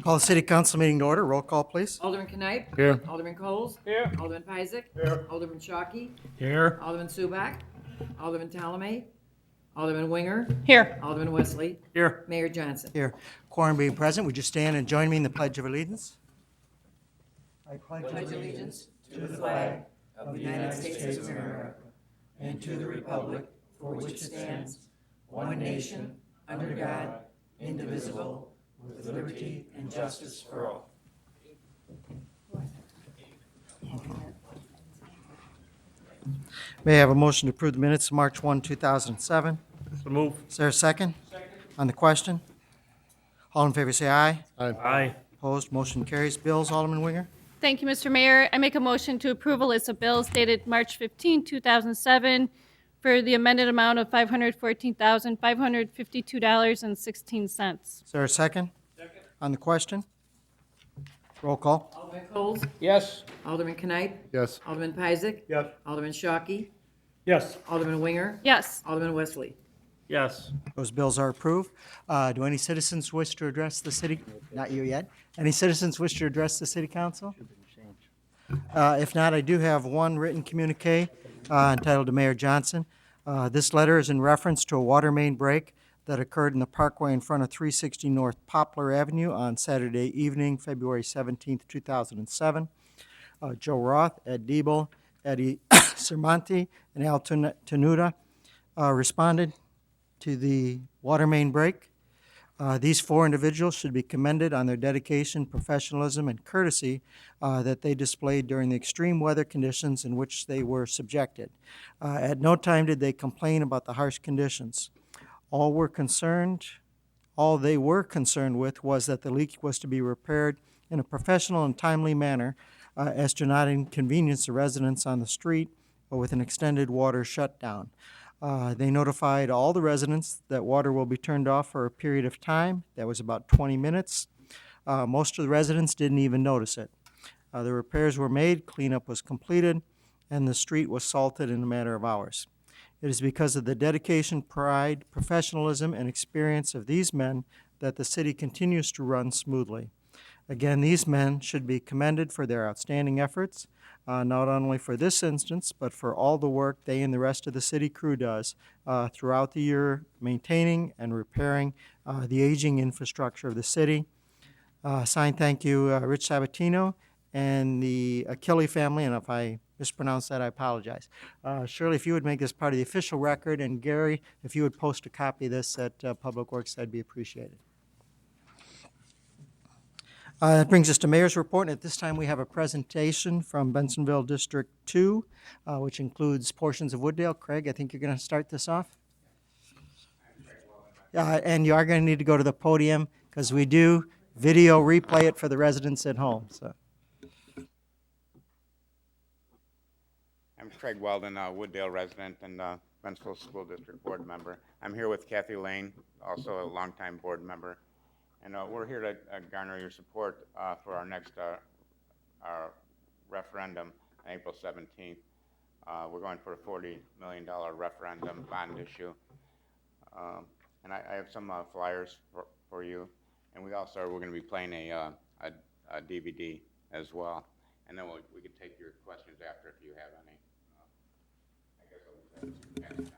Call the city council meeting to order. Roll call, please. Alderman Knight. Here. Alderman Coles. Here. Alderman Peisig. Here. Alderman Shockey. Here. Alderman Subak. Alderman Talame. Alderman Winger. Here. Alderman Wesley. Here. Mayor Johnson. Here. Quorum being present, would you stand and join me in the Pledge of Allegiance? I pledge Pledge allegiance to the flag of the United States of America and to the republic for which it stands, one nation, under God, indivisible, with liberty and justice for all. May I have a motion to approve the minutes of March 1, 2007? So move. Is there a second? Second. On the question? All in favor say aye. Aye. Opposed, motion carries. Bills, Alderman Winger? Thank you, Mr. Mayor. I make a motion to approve a list of bills dated March 15, 2007 for the amended amount of $514,552.16. Is there a second? Second. On the question? Roll call. Alderman Coles. Yes. Alderman Knight. Yes. Alderman Peisig. Yes. Alderman Shockey. Yes. Alderman Winger. Yes. Alderman Wesley. Yes. Those bills are approved. Do any citizens wish to address the city? Not you yet. Any citizens wish to address the city council? If not, I do have one written communique entitled to Mayor Johnson. This letter is in reference to a water main break that occurred in the parkway in front of 360 North Poplar Avenue on Saturday evening, February 17th, 2007. Joe Roth, Ed Diebel, Eddie Sermonti, and Al Tenuta responded to the water main break. These four individuals should be commended on their dedication, professionalism, and courtesy that they displayed during the extreme weather conditions in which they were subjected. At no time did they complain about the harsh conditions. All they were concerned with was that the leak was to be repaired in a professional and timely manner as to not inconvenience the residents on the street or with an extended water shutdown. They notified all the residents that water will be turned off for a period of time. That was about 20 minutes. Most of the residents didn't even notice it. The repairs were made, cleanup was completed, and the street was salted in a matter of hours. It is because of the dedication, pride, professionalism, and experience of these men that the city continues to run smoothly. Again, these men should be commended for their outstanding efforts, not only for this instance, but for all the work they and the rest of the city crew does throughout the year, maintaining and repairing the aging infrastructure of the city. Signed, thank you, Rich Sabatino and the Achille family, and if I mispronounce that, I apologize. Shirley, if you would make this part of the official record, and Gary, if you would post a copy of this at Public Works, that'd be appreciated. That brings us to Mayor's Report, and at this time we have a presentation from Bensonville District 2, which includes portions of Wooddale. Craig, I think you're going to start this off. And you are going to need to go to the podium because we do video replay it for the residents at home. So. I'm Craig Weldon, Wooddale resident and Bensonville School District Board member. I'm here with Kathy Lane, also a longtime board member. And we're here to garner your support for our next our referendum on April 17th. We're going for a $40 million referendum bond issue. And I have some flyers for you. And we're going to be playing a DVD as well. And then we can take your questions after if you have any. I guess I'll pass it down.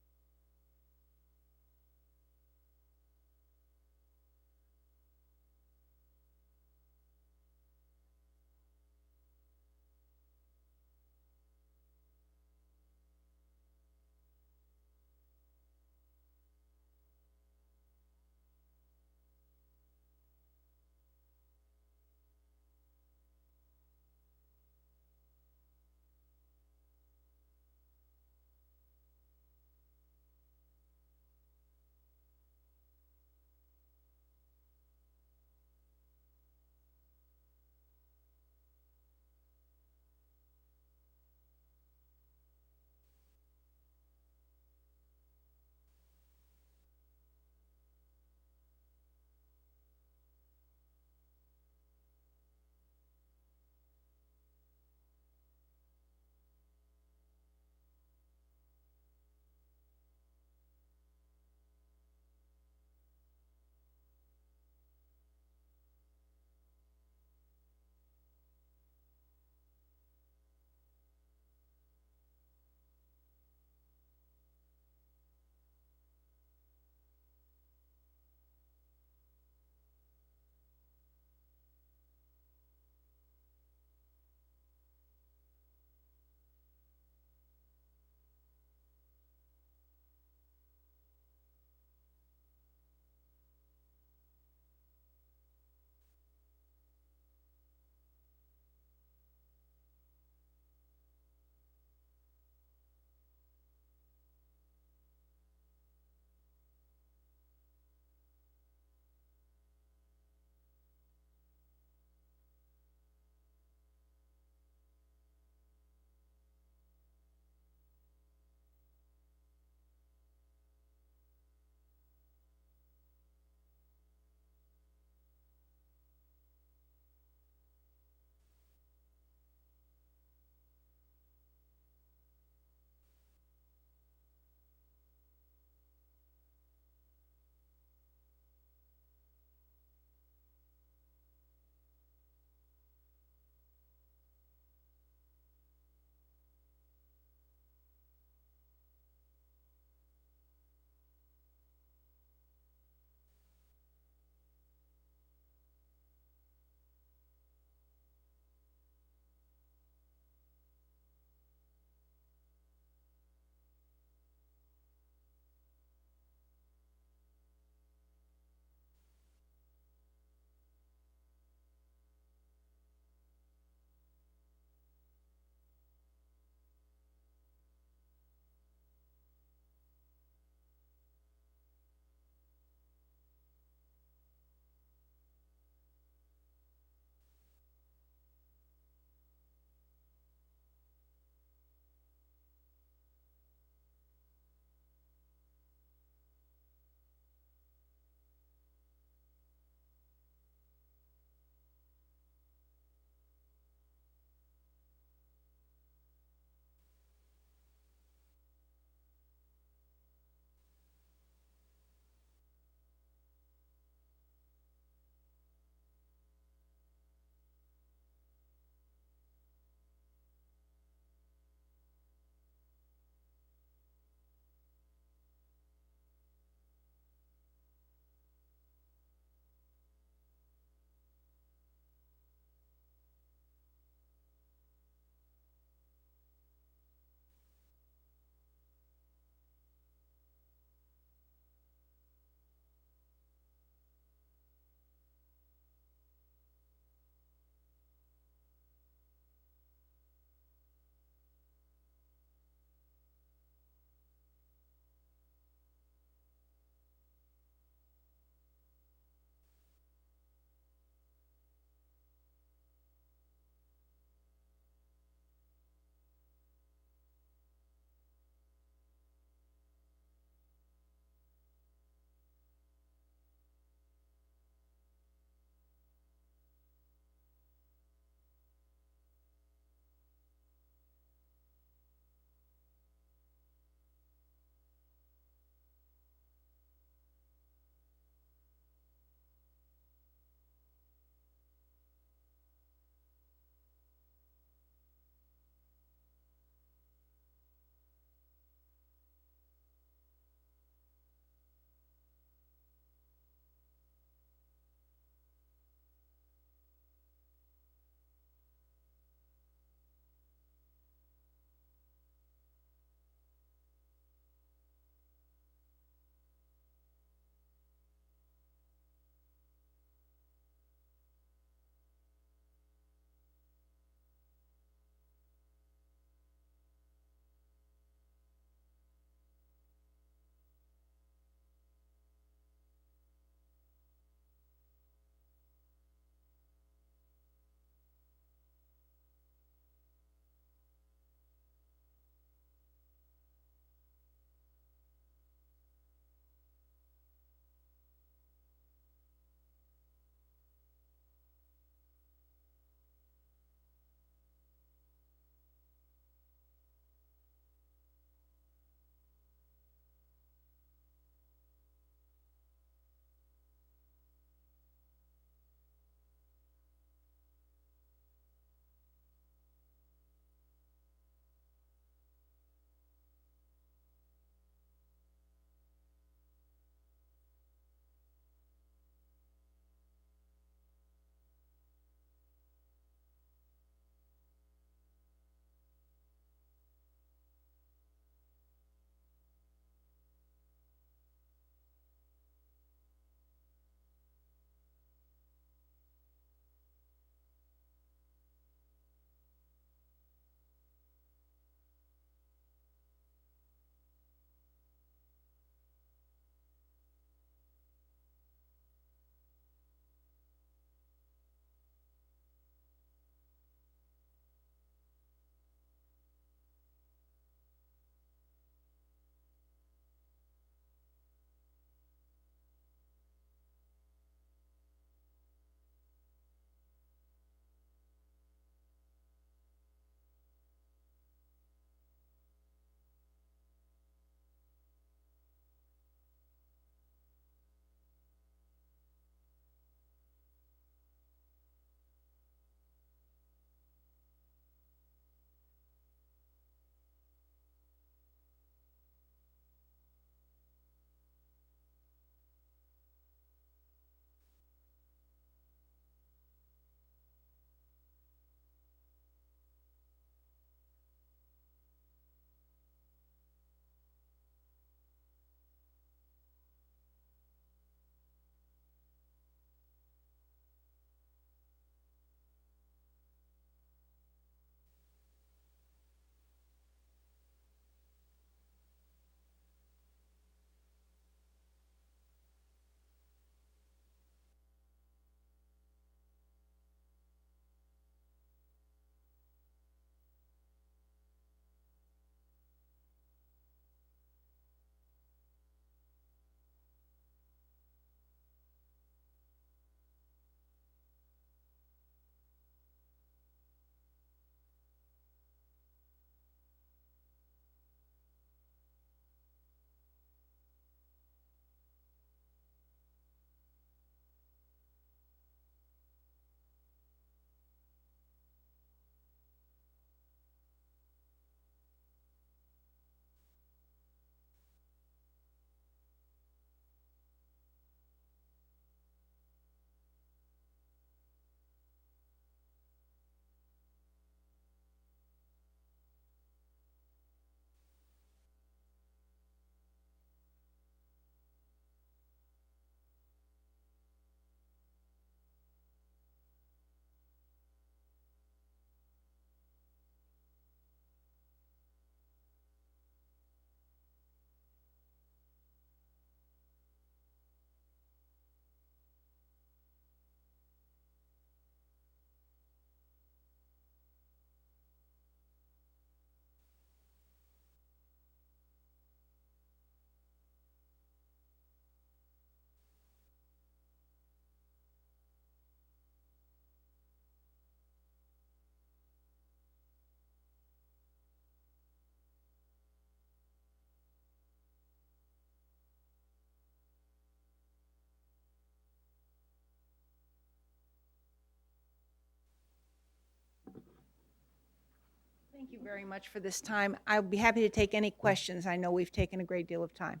Thank you very much for this time. I'll be happy to take any questions. I know we've taken a great deal of time.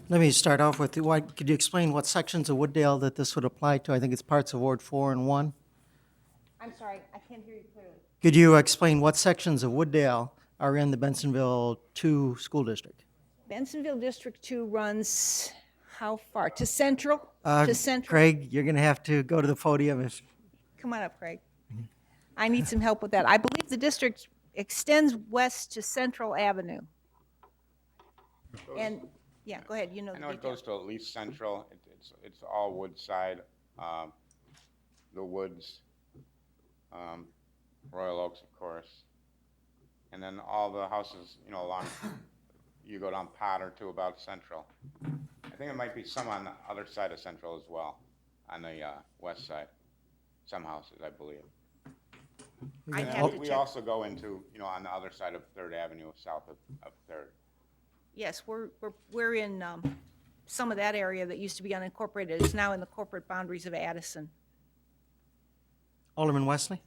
Let me start off with, could you explain what sections of Wooddale that this would apply to? I think it's parts of Ward 4 and 1. I'm sorry, I can't hear you clearly. Could you explain what sections of Wooddale are in the Bensonville 2 school district? Bensonville District 2 runs how far? To Central? To Central? Craig, you're going to have to go to the podium. Come on up, Craig. I need some help with that. I believe the district extends west to Central Avenue. And, yeah, go ahead, you know I the know it details. goes to at least Central. It's all Woodside, the Woods, Royal Oaks, of course. And then all the houses, you know, along, you go down Potter to about Central. I think it might be some on the other side of Central as well, on the west side. Some houses, I believe. I'd And have to we check. also go into, you know, on the other side of Third Avenue, south of Third. Yes, we're in some of that area that used to be unincorporated. It's now in the corporate boundaries of Addison. Alderman Wesley?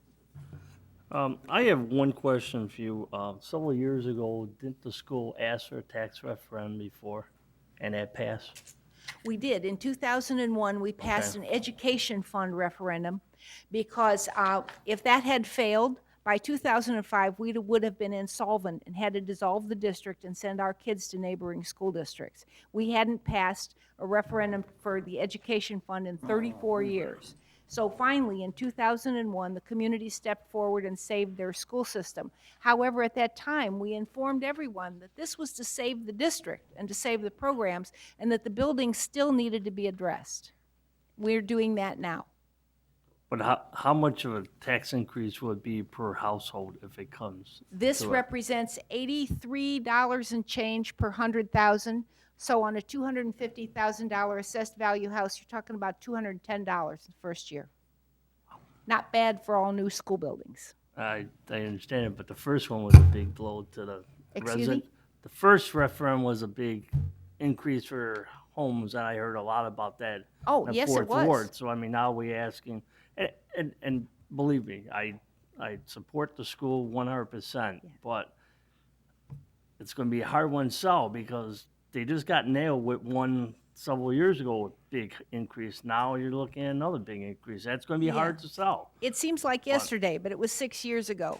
I have one question for you. Several years ago, didn't the school ask for a tax referendum before, and that passed? We did. In 2001, we passed an education fund referendum because if that had failed, by 2005, we would have been insolvent and had to dissolve the district and send our kids to neighboring school districts. We hadn't passed a referendum for the education fund in 34 years. So finally, in 2001, the community stepped forward and saved their school system. However, at that time, we informed everyone that this was to save the district and to save the programs, and that the buildings still needed to be addressed. We're doing that now. But how much of a tax increase would be per household if it comes? This to it? represents $83 and change per 100,000. So on a $250,000 assessed value house, you're talking about $210 the first year. Not bad for all new school buildings. I understand it, but the first one was a big blow to the Excuse resident. me? The first referendum was a big increase for homes, and I heard a lot about that. Oh, in yes, it Fourth was. Ward. So I mean, now we asking, and believe me, I support the school 100%, but it's going to be a hard one to sell because they just got nailed with one several years ago with big increase. Now you're looking at another big increase. That's going to be hard to sell. It seems like yesterday, but it was 6 years ago.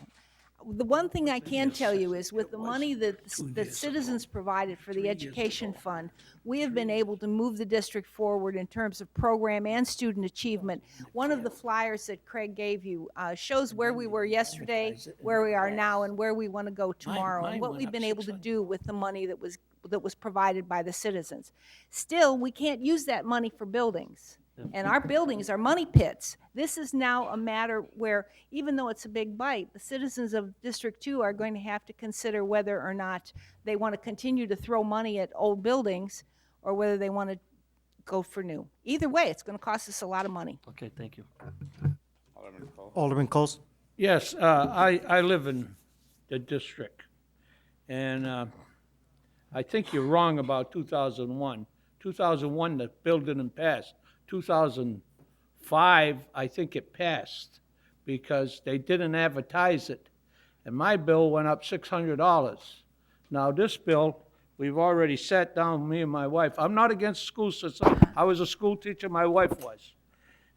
The one thing I can tell you is with the money that citizens provided for the education fund, we have been able to move the district forward in terms of program and student achievement. One of the flyers that Craig gave you shows where we were yesterday, where we are now, and where we want to go tomorrow, and what we've been able to do with the money that was provided by the citizens. Still, we can't use that money for buildings. And our buildings are money pits. This is now a matter where, even though it's a big bite, the citizens of District 2 are going to have to consider whether or not they want to continue to throw money at old buildings or whether they want to go for new. Either way, it's going to cost us a lot of money. Okay, thank you. Alderman Cole? Alderman Coles? Yes, I live in the district, and I think you're wrong about 2001. 2001, the bill didn't pass. 2005, I think it passed because they didn't advertise it, and my bill went up $600. Now, this bill, we've already sat down, me and my wife. I'm not against school system. I was a school teacher, my wife was.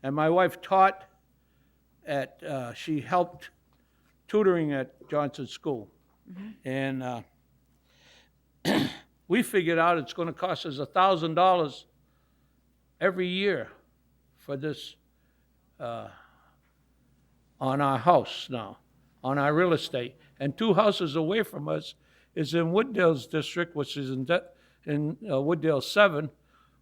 And my wife taught she helped tutoring at Johnson School. And we figured out it's going to cost us $1,000 every year for this on our house now, on our real estate. And 2 houses away from us is in Wooddale's district, which is in Wooddale 7,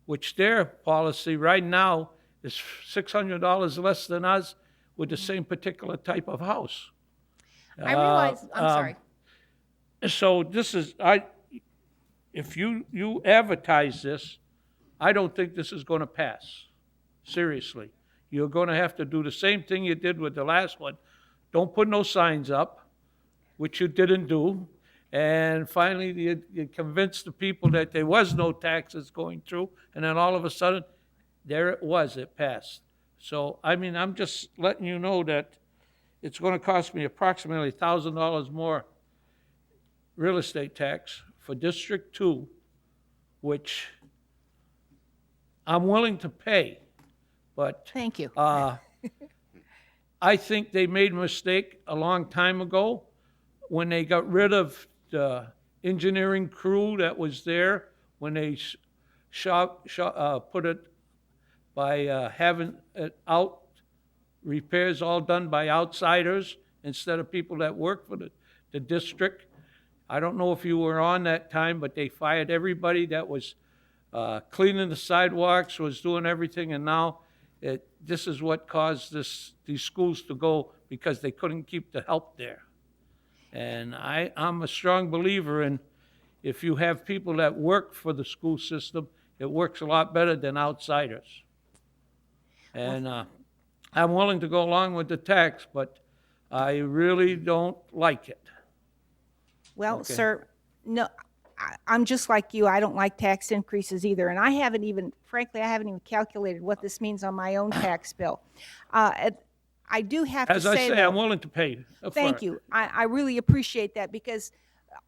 which their policy right now is $600 less than us with the same particular type of house. I realize, I'm sorry. So this is, if you advertise this, I don't think this is going to pass. Seriously. You're going to have to do the same thing you did with the last one. Don't put no signs up, which you didn't do. And finally, you convinced the people that there was no taxes going through, and then all of a sudden, there it was, it passed. So, I mean, I'm just letting you know that it's gonna cost me approximately $1,000 more real estate tax for District 2, which I'm willing to pay, but Thank you. I think they made a mistake a long time ago when they got rid of the engineering crew that was there, when they put it by having it out, repairs all done by outsiders instead of people that work for the district. I don't know if you were on that time, but they fired everybody that was cleaning the sidewalks, was doing everything, and now this is what caused these schools to go, because they couldn't keep the help there. And I'm a strong believer in, if you have people that work for the school system, it works a lot better than outsiders. And I'm willing to go along with the tax, but I really don't like it. Well, Okay. sir, no, I'm just like you. I don't like tax increases either. And I haven't even, frankly, I haven't even calculated what this means on my own tax bill. I do have to As I say, though, I'm willing to pay for it. thank you. I really appreciate that, because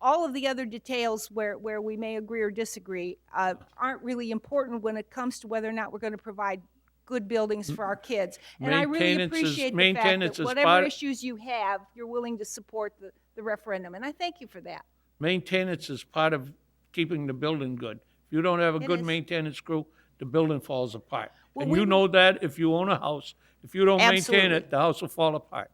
all of the other details where we may agree or disagree aren't really important when it comes to whether or not we're going to provide good buildings for our kids. And I really Maintenance is- appreciate the fact maintenance that is whatever part- issues you have, you're willing to support the referendum. And I thank you for that. Maintenance is part of keeping the building good. If you don't have a It good is. maintenance crew, the building falls apart. Well, And we you will- know that if you own a house. If you don't maintain Absolutely. it, the house will fall apart.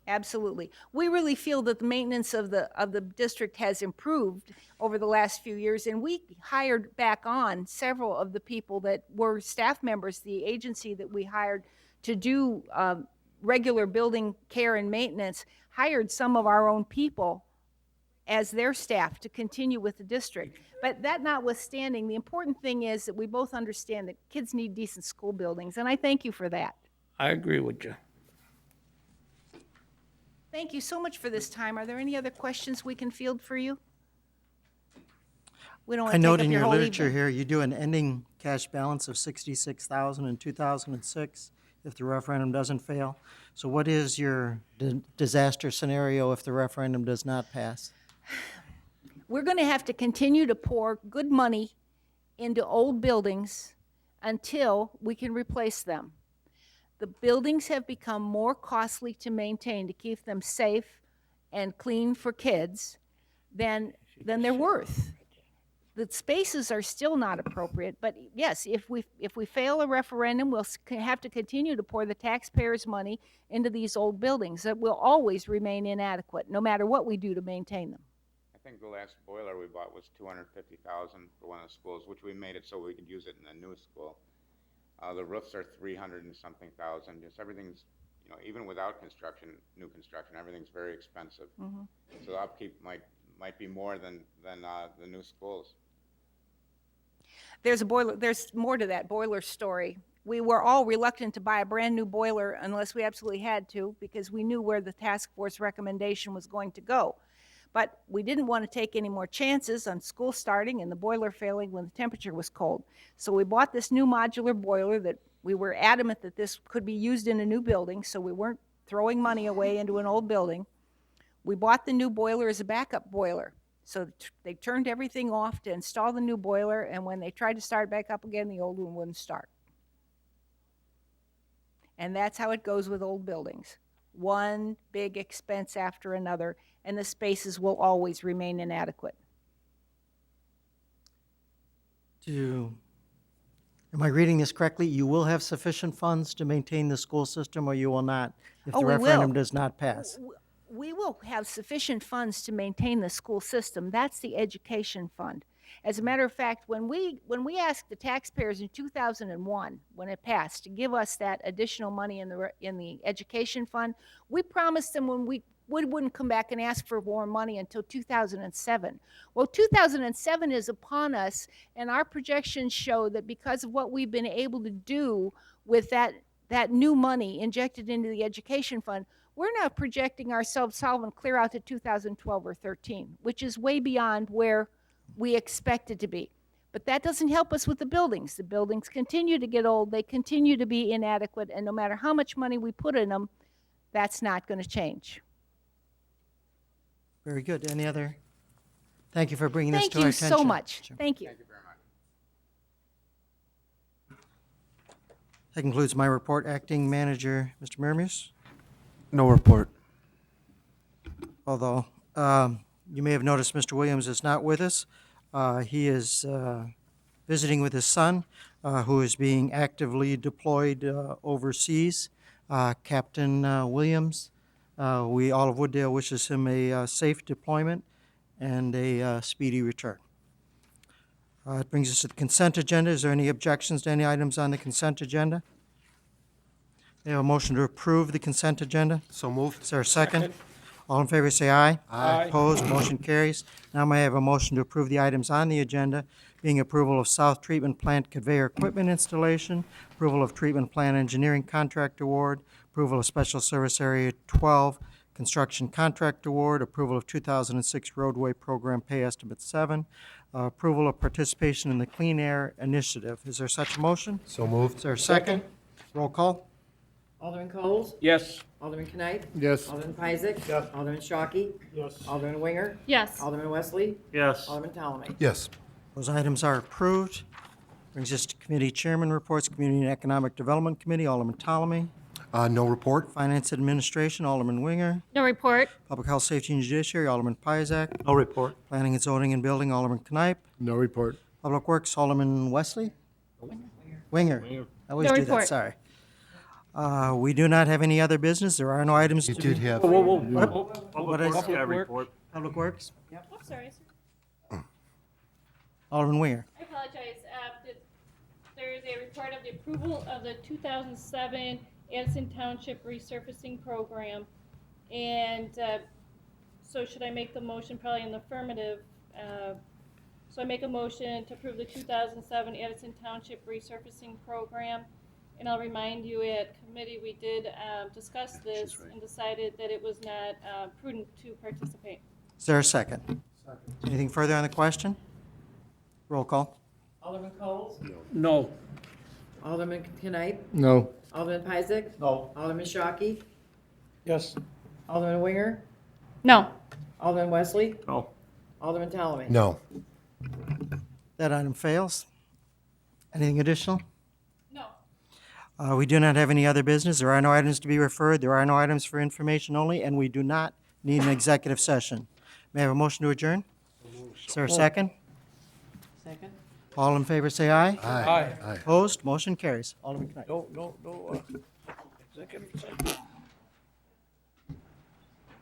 Absolutely. We really feel that the maintenance of the district has improved over the last few years, and we hired back on several of the people that were staff members, the agency that we hired to do regular building care and maintenance, hired some of our own people as their staff to continue with the district. But that notwithstanding, the important thing is that we both understand that kids need decent school buildings, and I thank you for that. I agree with you. Thank you so much for this time. Are there any other questions we can field for you? We don't want I to note take up in your your whole literature evening. here, you do an ending cash balance of 66,000 in 2006 if the referendum doesn't fail. So what is your disaster scenario if the referendum does not pass? We're going to have to continue to pour good money into old buildings until we can replace them. The buildings have become more costly to maintain, to keep them safe and clean for kids than they're worth. The spaces are still not appropriate, but yes, if we fail a referendum, we'll have to continue to pour the taxpayers' money into these old buildings that will always remain inadequate, no matter what we do to maintain them. I think the last boiler we bought was $250,000 for one of the schools, which we made it so we could use it in the new school. The roofs are 300 and something thousand. Just everything's, even without construction, new construction, everything's very expensive. So the upkeep might be more than the new schools. There's more to that boiler story. We were all reluctant to buy a brand-new boiler unless we absolutely had to, because we knew where the task force recommendation was going to go. But we didn't want to take any more chances on school starting and the boiler failing when the temperature was cold. So we bought this new modular boiler that we were adamant that this could be used in a new building, so we weren't throwing money away into an old building. We bought the new boiler as a backup boiler. So they turned everything off to install the new boiler, and when they tried to start back up again, the old one wouldn't start. And that's how it goes with old buildings. One big expense after another, and the spaces will always remain inadequate. Am I reading this correctly? You will have sufficient funds to maintain the school system, or you will not if Oh, the we will. referendum does not pass? We will have sufficient funds to maintain the school system. That's the education fund. As a matter of fact, when we asked the taxpayers in 2001, when it passed, to give us that additional money in the education fund, we promised them we wouldn't come back and ask for more money until 2007. Well, 2007 is upon us, and our projections show that because of what we've been able to do with that new money injected into the education fund, we're now projecting ourselves solvent clear out to 2012 or 13, which is way beyond where we expected to be. But that doesn't help us with the buildings. The buildings continue to get old, they continue to be inadequate, and no matter how much money we put in them, That's not going to change. Very good. Any other? Thank you for bringing this Thank to our you attention. so much. Sure. Thank you. That concludes my report. Acting Manager, Mr. Miramus. No report. Although you may have noticed Mr. Williams is not with us. He is visiting with his son, who is being actively deployed overseas. Captain Williams, all of Wooddale wishes him a safe deployment and a speedy return. It brings us to the consent agenda. Is there any objections to any items on the consent agenda? We have a motion to approve the consent agenda. So moved. Is there a second? All in favor, say aye. Aye. Opposed, motion carries. Now may I have a motion to approve the items on the agenda, being approval of South Treatment Plant conveyor equipment installation, approval of treatment plant engineering contract award, approval of Special Service Area 12 construction contract award, approval of 2006 roadway program pay estimate 7, approval of participation in the Clean Air Initiative. Is there such a motion? So moved. Is there a second? Roll call? Alderman Coles? Yes. Alderman Knight? Yes. Alderman Isaac? Yes. Alderman Shockey? Yes. Alderman Winger? Yes. Alderman Wesley? Yes. Alderman Talamy? Yes. Those items are approved. Brings us to committee chairman reports, Community and Economic Development Committee, Alderman Ptolemy. No report. Finance Administration, Alderman Winger. No report. Public Health, Safety, and Judiciary, Alderman Pizak. No report. Planning and Zoning and Building, Alderman Knipe. No report. Public Works, Alderman Wesley. Winger. I always No do that, report. sorry. We do not have any other business. There are no items to You be. did have. What is- Public Works report. Public Works, I'm sorry, sir. Alderman Winger. I apologize. There is a report of the approval of the 2007 Addison Township resurfacing program. And so should I make the motion probably in the affirmative? So I make a motion to approve the 2007 Addison Township resurfacing program. And I'll remind you, at committee, we did discuss this and decided that it was not prudent to participate. Is there a second? Anything further on the question? Roll call. Alderman Coles? No. Alderman Knight? No. Alderman Isaac? No. Alderman Shockey? Yes. Alderman Winger? No. Alderman Wesley? No. Alderman Talamy? No. That item fails. Anything additional? No. We do not have any other business. There are no items to be referred. There are no items for information only, and we do not need an executive session. May I have a motion to adjourn? Is there a second? Second. All in favor, say aye. Aye. Aye. Opposed? Motion carries. Alderman Knight. No, executive session.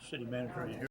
City manager, are you here?